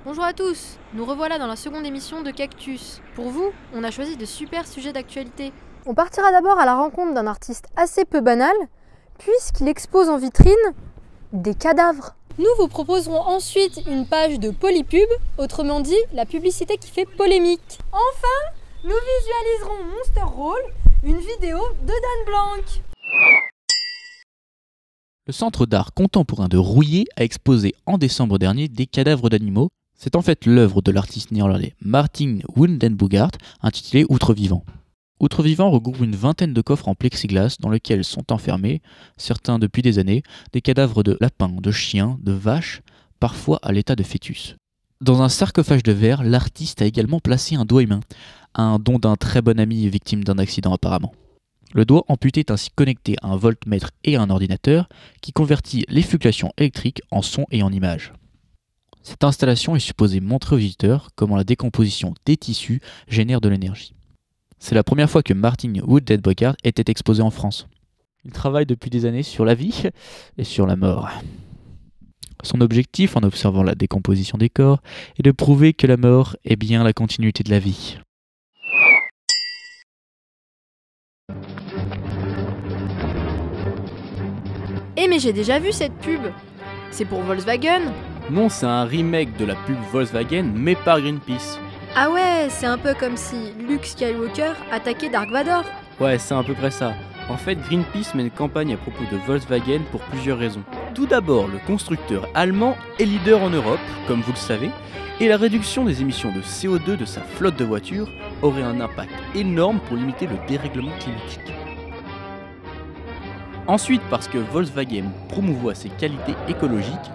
Bonjour à tous, nous revoilà dans la seconde émission de Cactus. Pour vous, on a choisi de super sujets d'actualité. On partira d'abord à la rencontre d'un artiste assez peu banal, puisqu'il expose en vitrine des cadavres. Nous vous proposerons ensuite une page de polypub, autrement dit la publicité qui fait polémique. Enfin, nous visualiserons Monster Roll, une vidéo de Dan Blanc. Le Centre d'art contemporain de Rouillé a exposé en décembre dernier des cadavres d'animaux. C'est en fait l'œuvre de l'artiste néerlandais Martin Woudenbogaert intitulée Outre-vivant. Outre-vivant regroupe une vingtaine de coffres en plexiglas dans lesquels sont enfermés, certains depuis des années, des cadavres de lapins, de chiens, de vaches, parfois à l'état de fœtus. Dans un sarcophage de verre, l'artiste a également placé un doigt humain, un don d'un très bon ami victime d'un accident apparemment. Le doigt amputé est ainsi connecté à un voltmètre et à un ordinateur qui convertit les fluctuations électriques en son et en images. Cette installation est supposée montrer aux visiteurs comment la décomposition des tissus génère de l'énergie. C'est la première fois que Martin Woudenbogaert était exposé en France. Il travaille depuis des années sur la vie et sur la mort. Son objectif, en observant la décomposition des corps, est de prouver que la mort est bien la continuité de la vie. Eh mais j'ai déjà vu cette pub. C'est pour Volkswagen. Non, c'est un remake de la pub Volkswagen, mais par Greenpeace. Ah ouais, c'est un peu comme si Luke Skywalker attaquait Dark Vador. Ouais, c'est à peu près ça. En fait, Greenpeace mène une campagne à propos de Volkswagen pour plusieurs raisons. Tout d'abord, le constructeur allemand est leader en Europe, comme vous le savez, et la réduction des émissions de CO2 de sa flotte de voitures aurait un impact énorme pour limiter le dérèglement climatique. Ensuite, parce que Volkswagen promouvoit ses qualités écologiques,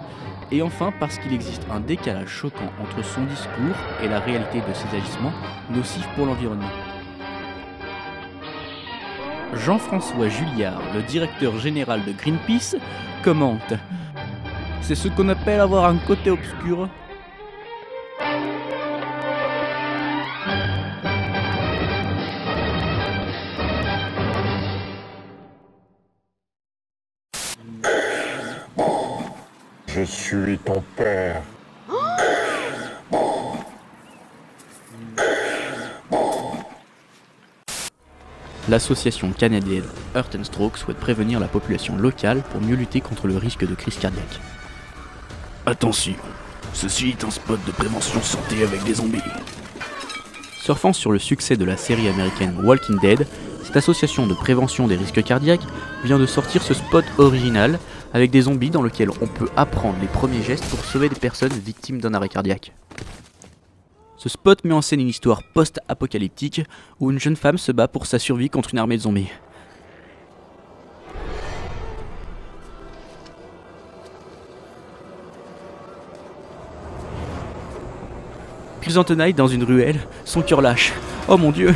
et enfin parce qu'il existe un décalage choquant entre son discours et la réalité de ses agissements nocifs pour l'environnement. Jean-François Julliard, le directeur général de Greenpeace, commente « C'est ce qu'on appelle avoir un côté obscur ». Je suis ton père. L'association canadienne Heart & Stroke souhaite prévenir la population locale pour mieux lutter contre le risque de crise cardiaque. Attention, ceci est un spot de prévention santé avec des zombies. Surfant sur le succès de la série américaine Walking Dead, cette association de prévention des risques cardiaques vient de sortir ce spot original avec des zombies dans lequel on peut apprendre les premiers gestes pour sauver des personnes victimes d'un arrêt cardiaque. Ce spot met en scène une histoire post-apocalyptique où une jeune femme se bat pour sa survie contre une armée de zombies. Qu'ils en tenaillent dans une ruelle, son cœur lâche. Oh mon Dieu!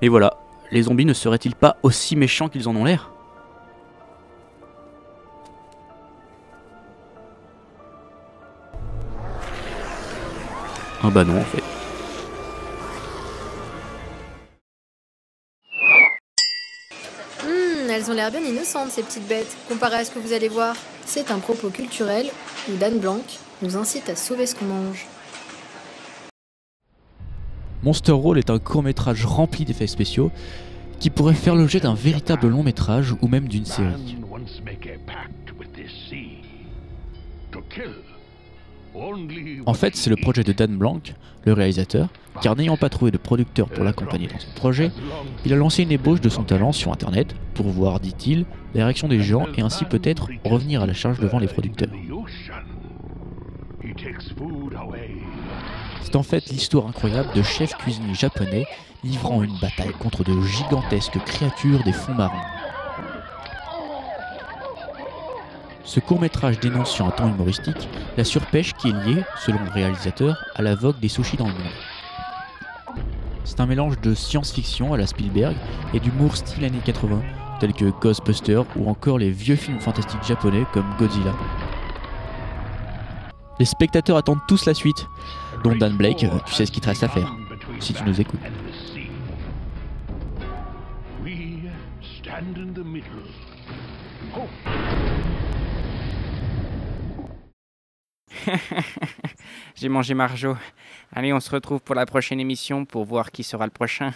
Et voilà, les zombies ne seraient-ils pas aussi méchants qu'ils en ont l'air? Ah bah non en fait. Elles ont l'air bien innocentes ces petites bêtes, comparé à ce que vous allez voir. C'est un propos culturel où Dan Blanc nous incite à sauver ce qu'on mange. Monster Roll est un court-métrage rempli d'effets spéciaux qui pourrait faire l'objet d'un véritable long-métrage ou même d'une série. En fait, c'est le projet de Dan Blanc, le réalisateur, car n'ayant pas trouvé de producteur pour l'accompagner dans son projet, il a lancé une ébauche de son talent sur internet pour voir, dit-il, les réactions des gens et ainsi peut-être revenir à la charge devant les producteurs. C'est en fait l'histoire incroyable de chefs cuisiniers japonais livrant une bataille contre de gigantesques créatures des fonds marins. Ce court-métrage dénonce sur un ton humoristique la surpêche qui est liée, selon le réalisateur, à la vogue des sushis dans le monde. C'est un mélange de science-fiction à la Spielberg et d'humour style années 80, tels que Ghostbusters ou encore les vieux films fantastiques japonais comme Godzilla. Les spectateurs attendent tous la suite, dont Dan Blake, tu sais ce qu'il te reste à faire, si tu nous écoutes. J'ai mangé Marjo. Allez, on se retrouve pour la prochaine émission pour voir qui sera le prochain.